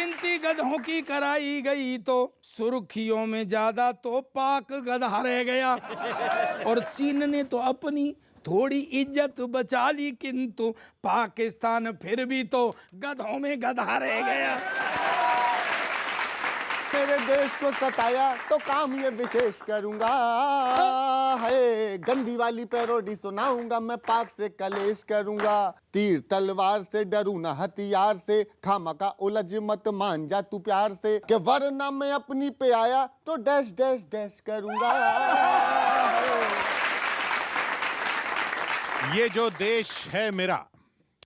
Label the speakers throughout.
Speaker 1: गिनती गधों की कराई गई तो सुर्खियों में ज्यादा तो पाक गधा रह गया। और चीन ने तो अपनी थोड़ी इज्जत बचा ली, किंतु पाकिस्तान फिर भी तो गधों में गधा रह गया।
Speaker 2: मेरे देश को सताया तो काम ये विशेष करूंगा, है गंदी वाली पैरोडी सुनाऊंगा, मैं पाक से कलेश करूंगा। तीर तलवार से डरू ना हथियार से, खामा का उलझ मत मान जा तू प्यार से, कि वरना मैं अपनी पे आया तो डैश डैश डैश करूंगा।
Speaker 3: ये जो देश है मेरा,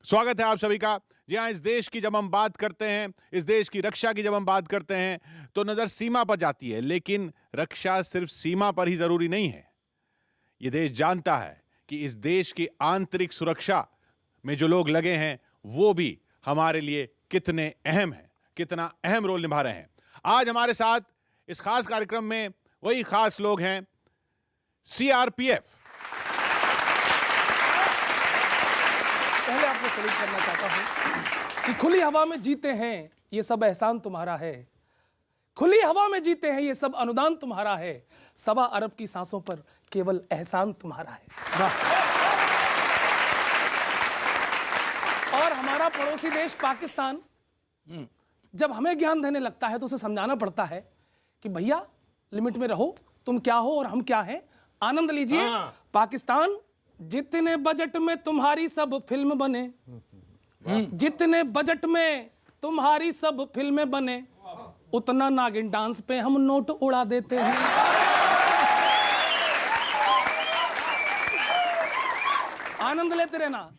Speaker 3: स्वागत है आप सभी का। जी हाँ, इस देश की जब हम बात करते हैं, इस देश की रक्षा की जब हम बात करते हैं तो नजर सीमा पर जाती है, लेकिन रक्षा सिर्फ सीमा पर ही जरूरी नहीं है। ये देश जानता है कि इस देश की आंतरिक सुरक्षा में जो लोग लगे हैं वो भी हमारे लिए कितने अहम हैं, कितना अहम रोल निभा रहे हैं। आज हमारे साथ इस खास कार्यक्रम में वही खास लोग हैं, सीआरपीएफ।
Speaker 4: पहले आपको सलीम करना चाहता हूं कि खुली हवा में जीते हैं ये सब एहसान तुम्हारा है, खुली हवा में जीते हैं ये सब अनुदान तुम्हारा है, 1.25 अरब की सांसों पर केवल एहसान तुम्हारा है। और हमारा पड़ोसी देश पाकिस्तान जब हमें ज्ञान देने लगता है तो उसे समझाना पड़ता है कि भैया लिमिट में रहो, तुम क्या हो और हम क्या हैं, आनंद लीजिए। पाकिस्तान, जितने बजट में तुम्हारी सब फिल्म बने, जितने बजट में तुम्हारी सब फिल्में बने, उतना नागिन डांस पे हम नोट उड़ा देते हैं। आनंद लेते रहना।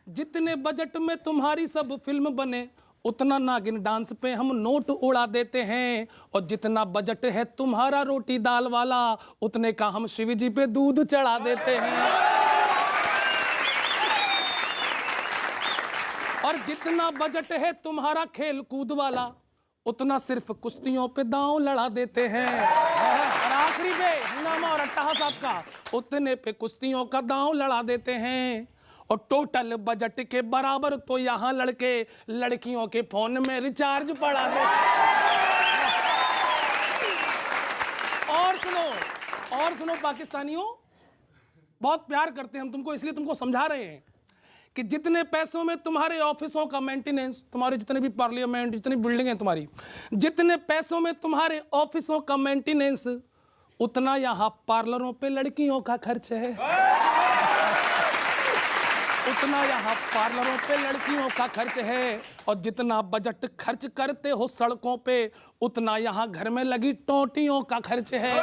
Speaker 4: जितने बजट में तुम्हारी सब फिल्म बने, उतना नागिन डांस पे हम नोट उड़ा देते हैं। और जितना बजट है तुम्हारा रोटी दाल वाला, उतने का हम शिव जी पे दूध चढ़ा देते हैं। और जितना बजट है तुम्हारा खेल कूद वाला, उतना सिर्फ कुश्तियों पे दांव लड़ा देते हैं। और आखिरी पे हंगामा और अट्टहास आपका, उतने पे कुश्तियों का दांव लड़ा देते हैं। और टोटल बजट के बराबर तो यहाँ लड़के लड़कियों के फोन में रिचार्ज पड़ा देते हैं। और सुनो पाकिस्तानियों, बहुत प्यार करते हैं हम तुमको, इसलिए तुमको समझा रहे हैं कि जितने पैसों में तुम्हारे ऑफिसों का मेंटेनेंस, तुम्हारे जितने भी पार्लियामेंट, जितनी बिल्डिंग है तुम्हारी, जितने पैसों में तुम्हारे ऑफिसों का मेंटेनेंस, उतना यहाँ पार्लरों पे लड़कियों का खर्च है। उतना यहाँ पार्लरों पे लड़कियों का खर्च है। और जितना बजट खर्च करते हो सड़कों पे, उतना यहाँ घर में लगी टोंटियों का खर्च है।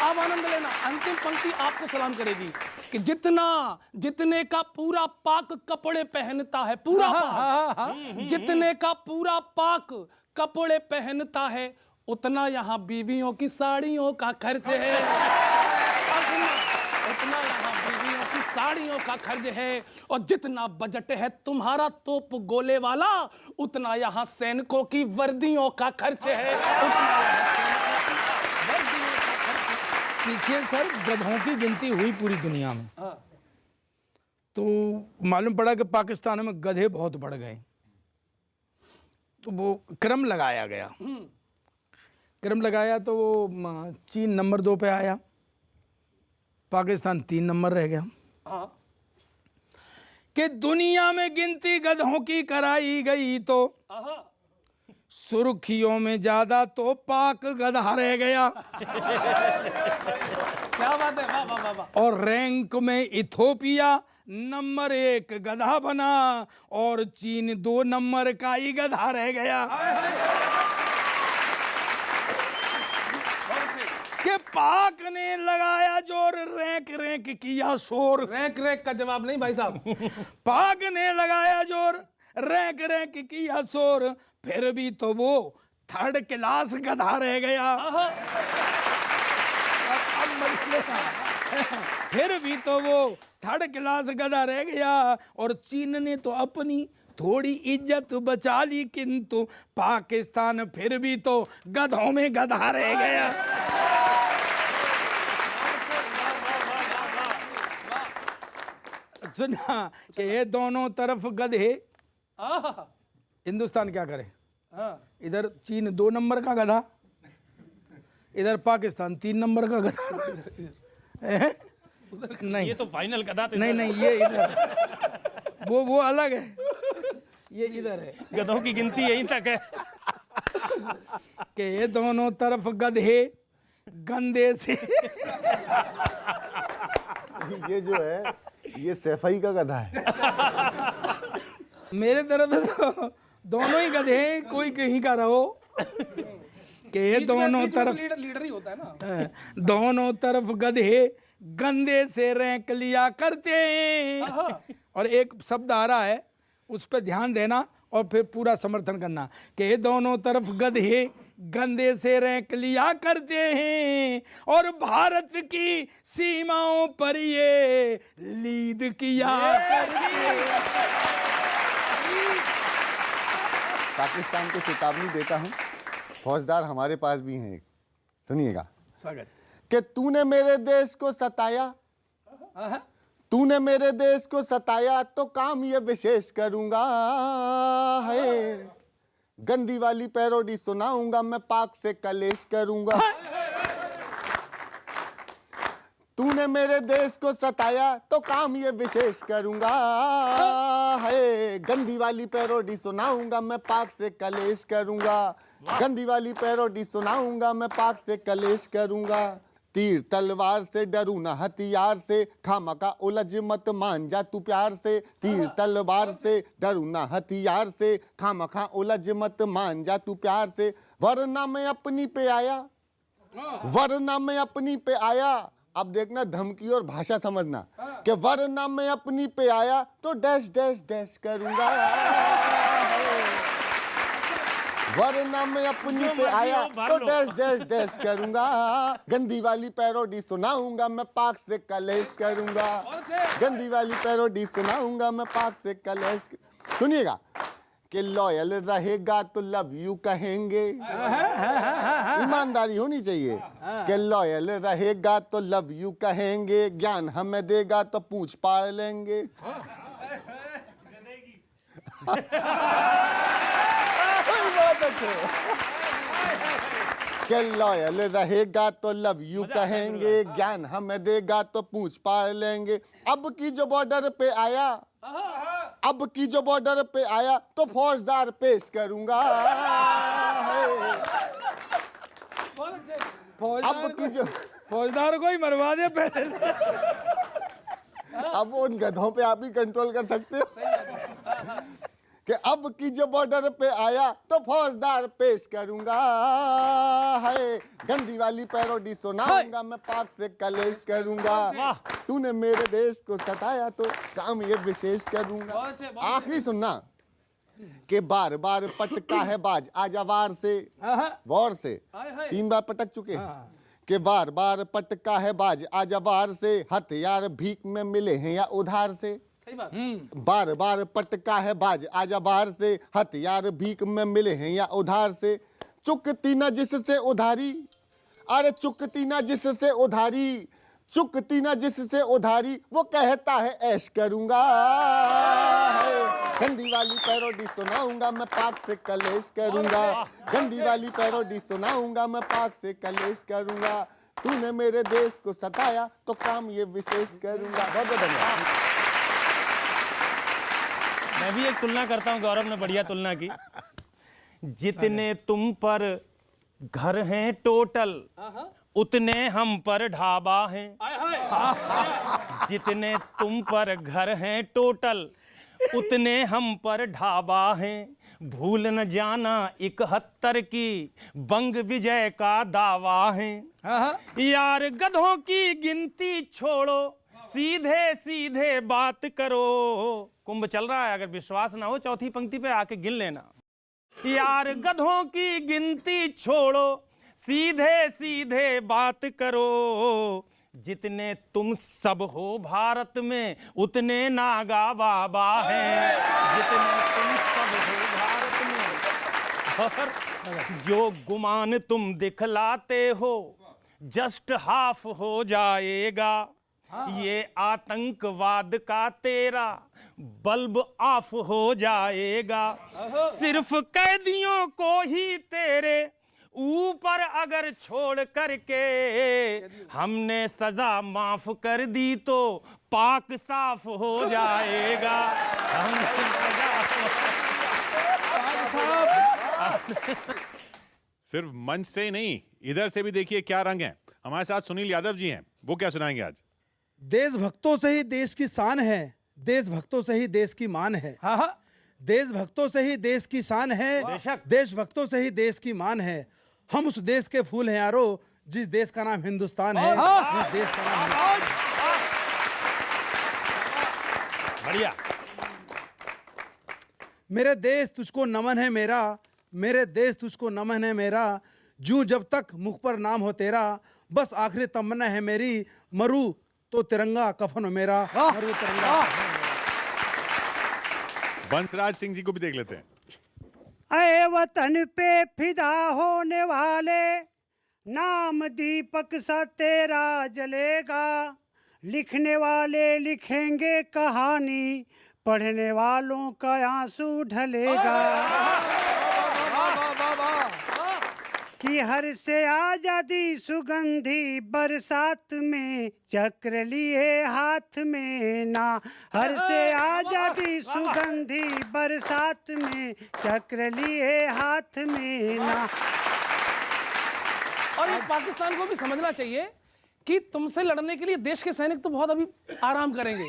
Speaker 4: अब आनंद लेना, अंतिम पंक्ति आपको सलाम करेगी कि जितने का पूरा पाक कपड़े पहनता है, पूरा पाक, जितने का पूरा पाक कपड़े पहनता है, उतना यहाँ बीवियों की साड़ियों का खर्च है। उतना यहाँ बीवियों की साड़ियों का खर्च है। और जितना बजट है तुम्हारा तोप गोले वाला, उतना यहाँ सैनिकों की वर्दियों का खर्च है।
Speaker 1: पीछे सर गधों की गिनती हुई पूरी दुनिया में, तो मालूम पड़ा कि पाकिस्तान में गधे बहुत बढ़ गए, तो वो क्रम लगाया गया। क्रम लगाया तो वो चीन नंबर 2 पे आया, पाकिस्तान 3 नंबर रह गया। कि दुनिया में गिनती गधों की कराई गई तो सुर्खियों में ज्यादा तो पाक गधा रह गया।
Speaker 4: क्या बात है, वाह वाह वाह वाह।
Speaker 1: और रैंक में इथोपिया नंबर 1 गधा बना और चीन 2 नंबर का ही गधा रह गया। कि पाक ने लगाया जोर, रैंक रैंक किया शोर।
Speaker 4: रैंक रैंक का जवाब नहीं भाई साहब।
Speaker 1: पाक ने लगाया जोर, रैंक रैंक किया शोर, फिर भी तो वो 3rd क्लास गधा रह गया। फिर भी तो वो 3rd क्लास गधा रह गया। और चीन ने तो अपनी थोड़ी इज्जत बचा ली, किंतु पाकिस्तान फिर भी तो गधों में गधा रह गया। सुना कि ये दोनों तरफ गधे हिंदुस्तान क्या करे?
Speaker 4: हाँ
Speaker 1: इधर चीन 2 नंबर का गधा, इधर पाकिस्तान 3 नंबर का गधा। नहीं
Speaker 4: ये तो फाइनल गधा तो
Speaker 1: नहीं नहीं, ये इधर, वो अलग है, ये इधर है।
Speaker 4: गधों की गिनती यहीं तक है।
Speaker 1: कि ये दोनों तरफ गधे गंदे से।
Speaker 2: ये जो है ये सैफई का गधा है।
Speaker 1: मेरे तरफ तो दोनों ही गधे हैं, कोई कहीं का रहो। कि ये दोनों तरफ
Speaker 4: लीडर ही होता है ना।
Speaker 1: दोनों तरफ गधे गंदे से रैंक लिया करते हैं। और एक शब्द आ रहा है, उस पर ध्यान देना और फिर पूरा समर्थन करना। कि ये दोनों तरफ गधे गंदे से रैंक लिया करते हैं और भारत की सीमाओं पर ये लीड किया करते हैं।
Speaker 2: पाकिस्तान को चेतावनी देता हूँ, फौजदार हमारे पास भी हैं एक, सुनिएगा।
Speaker 1: स्वागत।
Speaker 2: कि तूने मेरे देश को सताया, तूने मेरे देश को सताया तो काम ये विशेष करूंगा है, गंदी वाली पैरोडी सुनाऊंगा मैं, पाक से कलेश करूंगा। तूने मेरे देश को सताया तो काम ये विशेष करूंगा है, गंदी वाली पैरोडी सुनाऊंगा मैं, पाक से कलेश करूंगा। गंदी वाली पैरोडी सुनाऊंगा मैं, पाक से कलेश करूंगा। तीर तलवार से डरू ना हथियार से, खामका उलझ मत मान जा तू प्यार से। तीर तलवार से डरू ना हथियार से, खामका उलझ मत मान जा तू प्यार से। वरना मैं अपनी पे आया, वरना मैं अपनी पे आया। अब देखना धमकी और भाषा समझना। कि वरना मैं अपनी पे आया तो डैश डैश डैश करूंगा, वरना मैं अपनी पे आया तो डैश डैश डैश करूंगा। गंदी वाली पैरोडी सुनाऊंगा मैं, पाक से कलेश करूंगा। गंदी वाली पैरोडी सुनाऊंगा मैं, पाक से कलेश। सुनिएगा। कि लॉयल रहेगा तो लव यू कहेंगे, ईमानदारी होनी चाहिए। कि लॉयल रहेगा तो लव यू कहेंगे, ज्ञान हमें देगा तो पूछ पाड़ लेंगे। कि लॉयल रहेगा तो लव यू कहेंगे, ज्ञान हमें देगा तो पूछ पाड़ लेंगे। अब की जो बॉर्डर पे आया, अब की जो बॉर्डर पे आया तो फौजदार पेश करूंगा। अब की जो
Speaker 1: फौजदार को ही मरवा दे पहले।
Speaker 2: अब उन गधों पे आप ही कंट्रोल कर सकते हो। कि अब की जो बॉर्डर पे आया तो फौजदार पेश करूंगा है, गंदी वाली पैरोडी सुनाऊंगा मैं, पाक से कलेश करूंगा। तूने मेरे देश को सताया तो काम ये विशेष करूंगा। आखिरी सुनना। कि बार बार पटका है बाज आजा वार से, वॉर से 3 बार पटक चुके हैं। कि बार बार पटका है बाज आजा वार से, हथियार भीख में मिले हैं या उधार से।
Speaker 4: सही बात।
Speaker 2: बार बार पटका है बाज आजा बाहर से, हथियार भीख में मिले हैं या उधार से। चुकती ना जिससे उधारी, अरे चुकती ना जिससे उधारी, चुकती ना जिससे उधारी, वो कहता है ऐश करूंगा। गंदी वाली पैरोडी सुनाऊंगा मैं, पाक से कलेश करूंगा। गंदी वाली पैरोडी सुनाऊंगा मैं, पाक से कलेश करूंगा। तूने मेरे देश को सताया तो काम ये विशेष करूंगा। बहुत बहुत धन्यवाद।
Speaker 5: मैं भी एक तुलना करता हूं, गौरव ने बढ़िया तुलना की। जितने तुम पर घर हैं टोटल, उतने हम पर ढाबा हैं। जितने तुम पर घर हैं टोटल, उतने हम पर ढाबा हैं। भूल न जाना 71 की बंग विजय का दावा है। यार गधों की गिनती छोड़ो, सीधे सीधे बात करो। कुंभ चल रहा है, अगर विश्वास ना हो चौथी पंक्ति पे आके गिन लेना। यार गधों की गिनती छोड़ो, सीधे सीधे बात करो। जितने तुम सब हो भारत में, उतने नागा बाबा हैं। जितने तुम सब हो भारत में, और जो गुमान तुम दिखलाते हो जस्ट हाफ हो जाएगा। ये आतंकवाद का तेरा बल्ब ऑफ हो जाएगा। सिर्फ कैदियों को ही तेरे ऊपर अगर छोड़ करके हमने सजा माफ कर दी तो पाक साफ हो जाएगा। हमने
Speaker 3: सिर्फ मंच से ही नहीं, इधर से भी देखिए क्या रंग है। हमारे साथ सुनील यादव जी हैं, वो क्या सुनाएंगे आज?
Speaker 6: देशभक्तों से ही देश की शान है, देशभक्तों से ही देश की मान है।
Speaker 1: हाँ हाँ,
Speaker 6: देशभक्तों से ही देश की शान है, देशभक्तों से ही देश की मान है। हम उस देश के फूल हैं यारो, जिस देश का नाम हिंदुस्तान है, जिस देश का नाम
Speaker 5: बढ़िया।
Speaker 6: मेरे देश तुझको नमन है मेरा, मेरे देश तुझको नमन है मेरा। जूं जब तक मुख पर नाम हो तेरा, बस आखिरी तमन्ना है मेरी, मरूं तो तिरंगा कफन हो मेरा, मरूं तिरंगा।
Speaker 3: बंसराज सिंह जी को भी देख लेते हैं।
Speaker 7: ऐ वतन पे फिदा होने वाले, नाम दीपक सा तेरा जलेगा। लिखने वाले लिखेंगे कहानी, पढ़ने वालों का आंसू ढलेगा। कि हर से आजादी सुगंधी बरसात में, चक्र लिए हाथ में ना। हर से आजादी सुगंधी बरसात में, चक्र लिए हाथ में ना।
Speaker 4: और ये पाकिस्तान को भी समझना चाहिए कि तुमसे लड़ने के लिए देश के सैनिक तो बहुत अभी आराम करेंगे।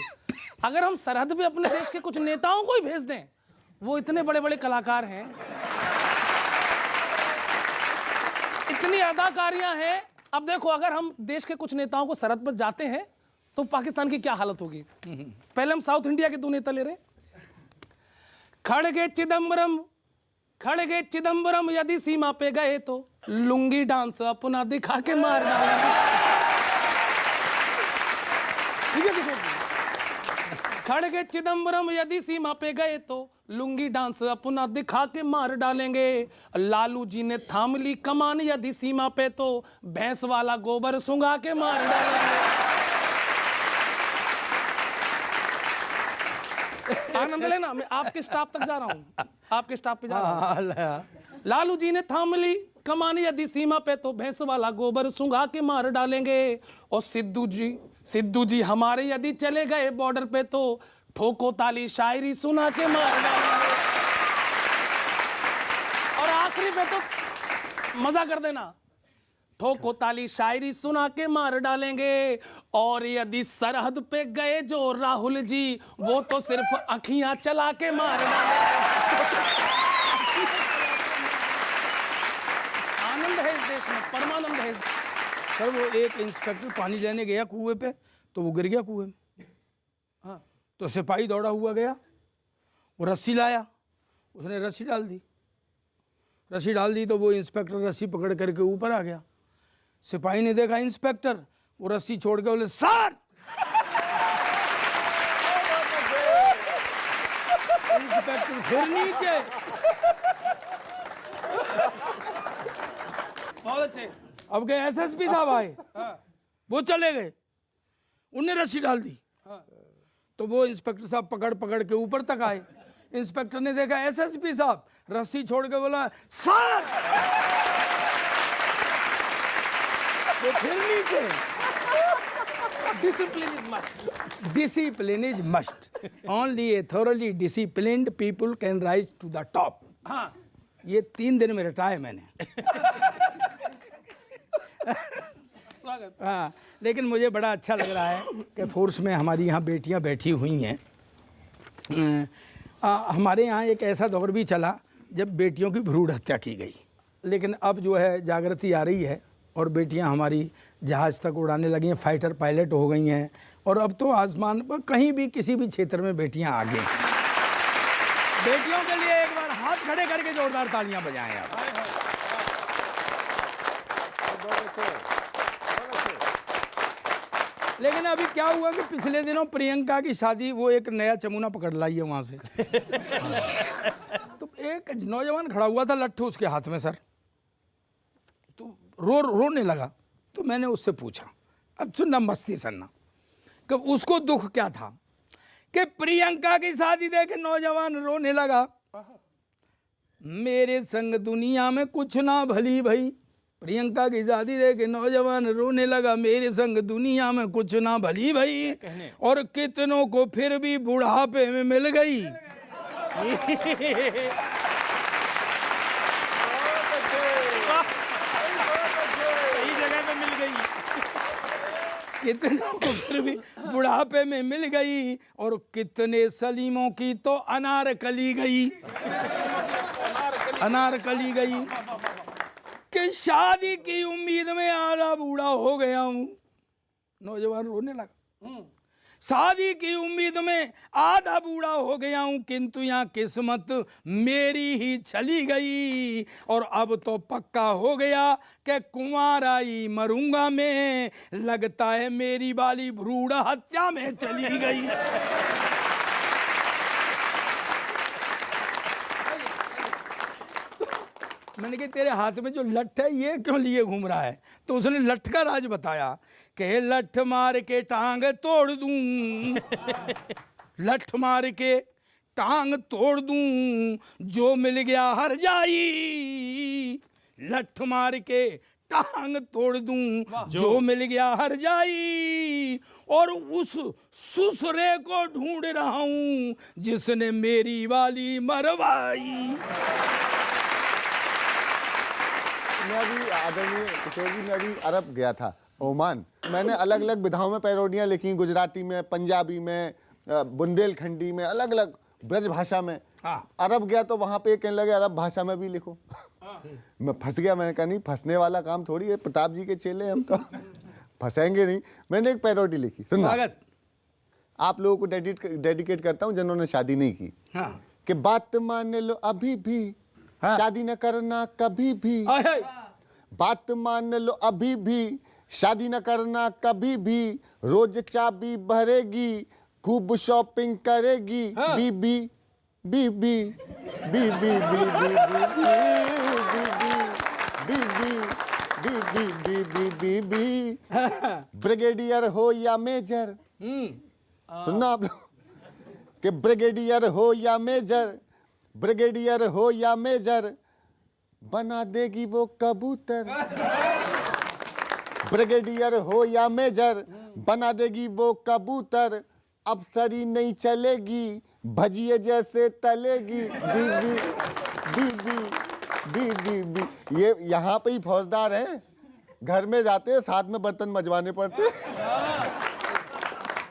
Speaker 4: अगर हम सरहद पे अपने देश के कुछ नेताओं को ही भेज दें, वो इतने बड़े बड़े कलाकार हैं, इतनी अदाकारियां हैं। अब देखो, अगर हम देश के कुछ नेताओं को सरहद पर जाते हैं तो पाकिस्तान की क्या हालत होगी। पहले हम साउथ इंडिया के दो नेता ले रहे, खड़गे चिदम्बरम, खड़गे चिदम्बरम यदि सीमा पे गए तो लुंगी डांस अपना दिखा के मार डालेंगे। ठीक है किशोर जी? खड़गे चिदम्बरम यदि सीमा पे गए तो लुंगी डांस अपना दिखा के मार डालेंगे। लालू जी ने थाम ली कमान यदि सीमा पे तो भैंस वाला गोबर सुंगा के मार डालेंगे। आनंद लेना, मैं आपके स्टाफ तक जा रहा हूं, आपके स्टाफ पे जा रहा हूं। लालू जी ने थाम ली कमान यदि सीमा पे तो भैंस वाला गोबर सुंगा के मार डालेंगे। और सिद्धू जी हमारे यदि चले गए बॉर्डर पे तो ठोको ताली शायरी सुना के मार डालेंगे। और आखिरी पे तो मजा कर देना, ठोको ताली शायरी सुना के मार डालेंगे। और यदि सरहद पे गए जो राहुल जी, वो तो सिर्फ अखियां चला के मार डालेंगे। आनंद है इस देश में, परमानंद है इस देश।
Speaker 1: सर वो एक इंस्पेक्टर पानी लेने गया कुएं पे, तो वो गिर गया कुएं में। हाँ, तो सिपाही दौड़ा हुआ गया, वो रस्सी लाया, उसने रस्सी डाल दी, रस्सी डाल दी तो वो इंस्पेक्टर रस्सी पकड़ करके ऊपर आ गया। सिपाही ने देखा इंस्पेक्टर, वो रस्सी छोड़ के बोले सर। इंस्पेक्टर फिर नीचे।
Speaker 4: बहुत अच्छे।
Speaker 1: अब गए एसएसपी साहब आए, वो चले गए, उनने रस्सी डाल दी, तो वो इंस्पेक्टर साहब पकड़ पकड़ के ऊपर तक आए। इंस्पेक्टर ने देखा एसएसपी साहब, रस्सी छोड़ के बोला सर, वो फिर नीचे।
Speaker 4: Discipline is must,
Speaker 1: discipline is must, only A thoroughly disciplined people can rise to the top।
Speaker 4: हाँ,
Speaker 1: ये 3 दिन में रटाए मैंने।
Speaker 4: स्वागत।
Speaker 1: हाँ, लेकिन मुझे बड़ा अच्छा लग रहा है कि फोर्स में हमारी यहाँ बेटियाँ बैठी हुई हैं। हमारे यहाँ एक ऐसा दौर भी चला जब बेटियों की भ्रूण हत्या की गई, लेकिन अब जो है जागृति आ रही है और बेटियाँ हमारी जहाज़ तक उड़ाने लगी हैं, फाइटर पायलट हो गई हैं, और अब तो आसमान पर कहीं भी किसी भी क्षेत्र में बेटियाँ आगे हैं। बेटियों के लिए एक बार हाथ खड़े करके जोरदार तालियां बजाएं आप। लेकिन अभी क्या हुआ कि पिछले दिनों प्रियंका की शादी, वो एक नया चमूना पकड़ लाई है वहां से। तो एक नौजवान खड़ा हुआ था, लट्ठू उसके हाथ में सर, तो रोने लगा। तो मैंने उससे पूछा, अब सुनना मस्ती सुनना, कि उसको दुख क्या था कि प्रियंका की शादी देख नौजवान रोने लगा, मेरे संग दुनिया में कुछ ना भली भई। प्रियंका की शादी देख नौजवान रोने लगा, मेरे संग दुनिया में कुछ ना भली भई, और कितनों को फिर भी बुढ़ापे में मिल गई।
Speaker 5: सही जगह पे मिल गई।
Speaker 1: कितनों को फिर भी बुढ़ापे में मिल गई, और कितने सलीमों की तो अनारकली गई। अनारकली गई कि शादी की उम्मीद में आधा बूढ़ा हो गया हूं। नौजवान रोने लगा, शादी की उम्मीद में आधा बूढ़ा हो गया हूं, किंतु यहाँ किस्मत मेरी ही चली गई, और अब तो पक्का हो गया कि कुंवारा ही मरूंगा मैं। लगता है मेरी वाली भ्रूण हत्या में चली गई। मैंने कहा तेरे हाथ में जो लठ है ये क्यों लिए घूम रहा है? तो उसने लठ का राज बताया कि लठ मार के टांग तोड़ दूं, लठ मार के टांग तोड़ दूं, जो मिल गया हर जाई। लठ मार के टांग तोड़ दूं, जो मिल गया हर जाई, और उस ससुरे को ढूंढ रहा हूं जिसने मेरी वाली मरवाई।
Speaker 2: मैं अभी आदरणीय किशोर जी, मैं अभी अरब गया था, ओमान। मैंने अलग अलग विधाओं में पैरोडियाँ लिखी, गुजराती में, पंजाबी में, बुंदेलखंडी में, अलग अलग ब्रज भाषा में। अरब गया तो वहाँ पे कहने लगे अरब भाषा में भी लिखो। मैं फंस गया, मैंने कहा नहीं, फंसने वाला काम थोड़ी है, प्रताप जी के चेले हम तो फंसेंगे नहीं। मैंने एक पैरोडी लिखी, सुनना, आप लोगों को डेडिकेट करता हूँ जिन्होंने शादी नहीं की। कि बात मान लो अभी भी, शादी न करना कभी भी। बात मान लो अभी भी, शादी न करना कभी भी, रोज चाबी भरेगी, खूब शॉपिंग करेगी, बीबी बीबी बीबी बीबी बीबी बीबी बीबी। ब्रिगेडियर हो या मेजर, सुनना आप लोग, कि ब्रिगेडियर हो या मेजर, ब्रिगेडियर हो या मेजर, बना देगी वो कबूतर। ब्रिगेडियर हो या मेजर, बना देगी वो कबूतर, अफसरी नहीं चलेगी, भजिए जैसे तलेगी, बीबी बीबी बीबी बी। ये यहाँ पे ही फौजदार हैं, घर में जाते हैं साथ में बर्तन मजवाने पड़ते हैं।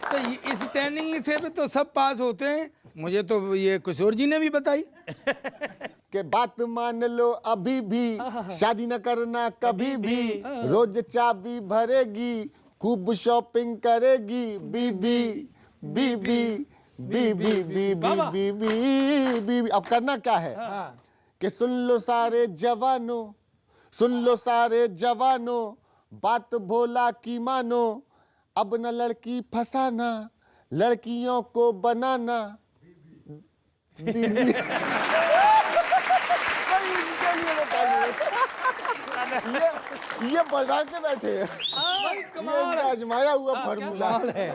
Speaker 1: तो इस ट्रेनिंग से भी तो सब पास होते हैं। मुझे तो ये किशोर जी ने भी बताई
Speaker 2: कि बात मान लो अभी भी, शादी न करना कभी भी, रोज चाबी भरेगी, खूब शॉपिंग करेगी, बीबी बीबी बीबी बीबी बीबी बीबी। अब करना क्या है कि सुन लो सारे जवानों, सुन लो सारे जवानों, बात भोला की मानो, अब न लड़की फंसाना, लड़कियों को बनाना। दीदी ये बजा के बैठे हैं, ये आजमाया हुआ फॉर्मूला है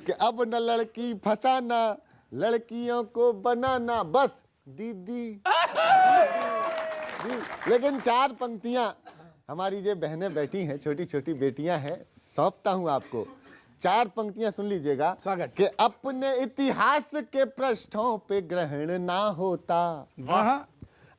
Speaker 2: कि अब न लड़की फंसाना, लड़कियों को बनाना, बस दीदी। लेकिन 4 पंक्तियां हमारी जो बहनें बैठी हैं, छोटी छोटी बेटियां हैं, सौंपता हूं आपको। 4 पंक्तियां सुन लीजिएगा।
Speaker 1: स्वागत।
Speaker 2: कि अपने इतिहास के पृष्ठों पे ग्रहण ना होता,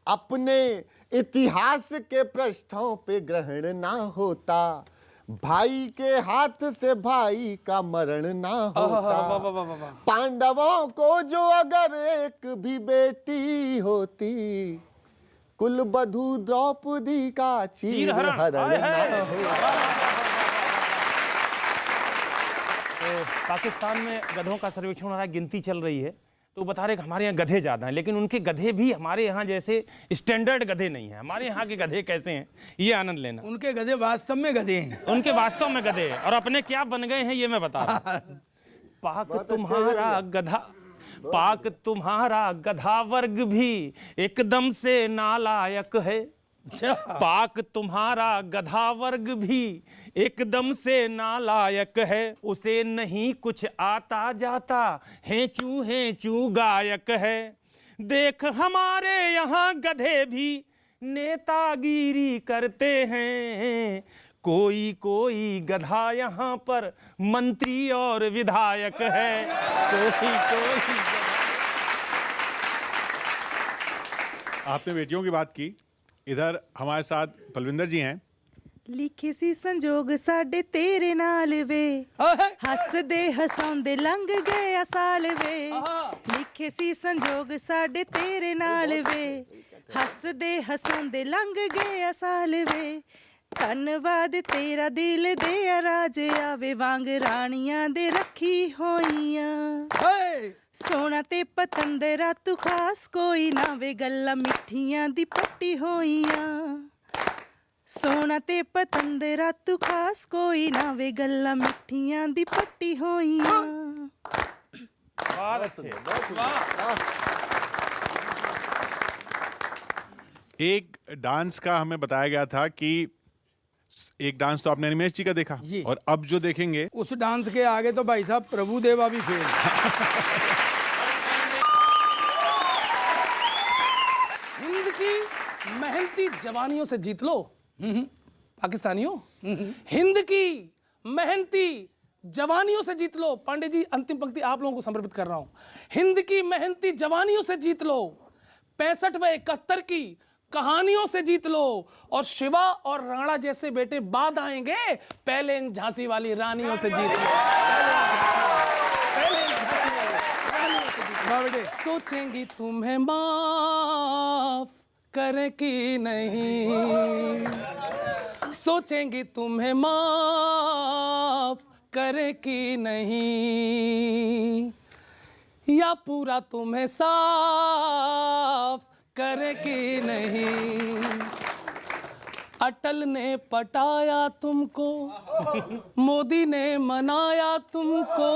Speaker 2: अपने इतिहास के पृष्ठों पे ग्रहण ना होता, भाई के हाथ से भाई का मरण ना होता, पांडवों को जो अगर एक भी बेटी होती, कुल बधू द्रौपदी का चीर हरण ना होता।
Speaker 5: तो पाकिस्तान में गधों का सर्वेक्षण हो रहा है, गिनती चल रही है, तो बता रहे कि हमारे यहाँ गधे ज़्यादा हैं, लेकिन उनके गधे भी हमारे यहाँ जैसे स्टैंडर्ड गधे नहीं हैं। हमारे यहाँ के गधे कैसे हैं, ये आनंद लेना।
Speaker 1: उनके गधे वास्तव में गधे हैं।
Speaker 5: उनके वास्तव में गधे हैं, और अपने क्या बन गए हैं ये मैं बता रहा हूँ। पाक तुम्हारा गधा, पाक तुम्हारा गधा वर्ग भी एकदम से नालायक है। पाक तुम्हारा गधा वर्ग भी एकदम से नालायक है, उसे नहीं कुछ आता जाता, हेंचू गायक है। देख हमारे यहाँ गधे भी नेतागिरी करते हैं, कोई कोई गधा यहाँ पर मंत्री और विधायक है, कोई
Speaker 3: आपने बेटियों की बात की, इधर हमारे साथ पलविंदर जी हैं।
Speaker 8: लिखे सी संजोग साडे तेरे नाल वे, हसदे हसाउंदे लंघ गया साल वे। लिखे सी संजोग साडे तेरे नाल वे, हसदे हसाउंदे लंघ गया साल वे। धन्नवाद तेरा दिल दे राज आवे, वांग रानियां दे रखी होइयां। सोना ते पतंदरा तू खास कोई ना वे, गल्ला मिठियां दी पट्टी होइयां। सोना ते पतंदरा तू खास कोई ना वे, गल्ला मिठियां दी पट्टी होइयां।
Speaker 5: बहुत अच्छे।
Speaker 3: एक डांस का हमें बताया गया था कि एक डांस तो आपने निमेश जी का देखा,
Speaker 1: जी।
Speaker 3: और अब जो देखेंगे
Speaker 1: उस डांस के आगे तो भाई साहब प्रभु देवा भी फेल।
Speaker 4: हिंद की मेहनती जवानियों से जीत लो पाकिस्तानियों, हिंद की मेहनती जवानियों से जीत लो। पांडे जी, अंतिम पंक्ति आप लोगों को समर्पित कर रहा हूं। हिंद की मेहनती जवानियों से जीत लो, 65 व 71 की कहानियों से जीत लो, और शिवा और राणा जैसे बेटे बाद आएंगे, पहले इन झांसी वाली रानियों से जीत लो। सोचेंगी तुम्हें माफ करें कि नहीं, सोचेंगी तुम्हें माफ करें कि नहीं, या पूरा तुम्हें साफ करे कि नहीं। अटल ने पटाया तुमको, मोदी ने मनाया तुमको,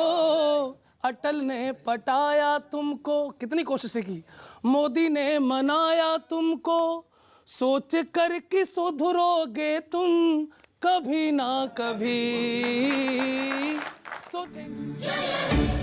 Speaker 4: अटल ने पटाया तुमको, कितनी कोशिशें की, मोदी ने मनाया तुमको, सोच कर कि सुधरोगे तुम कभी ना कभी। सोचेंगे